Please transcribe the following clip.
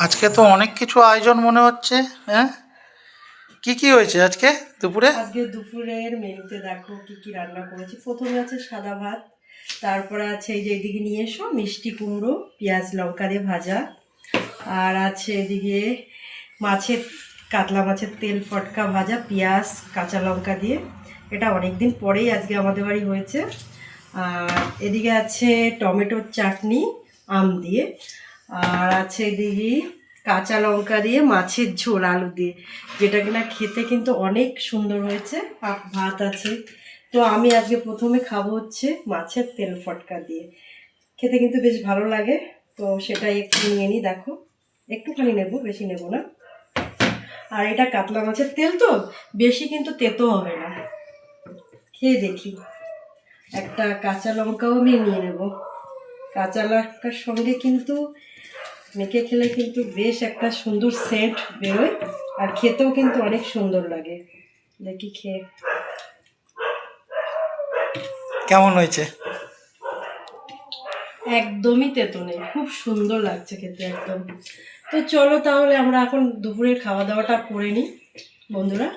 আজকে তো অনেক কিছু আয়োজন মনে হচ্ছে। হ্যাঁ, কি কি হয়েছে আজকে দুপুরে? আজকে দুপুরের মেনুতে দেখো কি কি রান্না করেছি। প্রথমে আছে সাদা ভাত, তারপরে আছে এই যে এদিকে নিয়ে এসো মিষ্টি কুমড়ো পেঁয়াজ লঙ্কা দিয়ে ভাজা, আর আছে এদিকে মাছের কাতলা মাছের তেল ফটকা ভাজা পেঁয়াজ কাঁচা লঙ্কা দিয়ে। এটা অনেক দিন পরেই আজকে আমাদের বাড়ি হয়েছে। আর এদিকে আছে টমেটোর চাটনি আম দিয়ে, আর আছে এদিকে কাঁচা লঙ্কা দিয়ে মাছের ঝোল আলু দিয়ে, যেটা কিনা খেতে কিন্তু অনেক সুন্দর হয়েছে। ভাত আছে। তো আমি আজকে প্রথমে খাবো হচ্ছে মাছের তেল ফটকা দিয়ে, খেতে কিন্তু বেশ ভালো লাগে। তো সেটাই একটু নিয়ে নিই, দেখো একটুখানি নেব, বেশি নেব না। আর এটা কাতলা মাছের তেল তো বেশি কিন্তু তেতো হবে না, খেয়ে দেখি। একটা কাঁচা লঙ্কাও আমি নিয়ে নেব, কাঁচা লঙ্কার সঙ্গে কিন্তু মেখে খেলে কিন্তু বেশ একটা সুন্দর সেন্ট বেরোয়, আর খেতেও কিন্তু অনেক সুন্দর লাগে। দেখি খেয়ে কেমন হয়েছে? একদমই তেতো নেই, খুব সুন্দর লাগছে খেতে একদম। তো চলো তাহলে আমরা এখন দুপুরের খাওয়া দাওয়াটা করে নিই বন্ধুরা।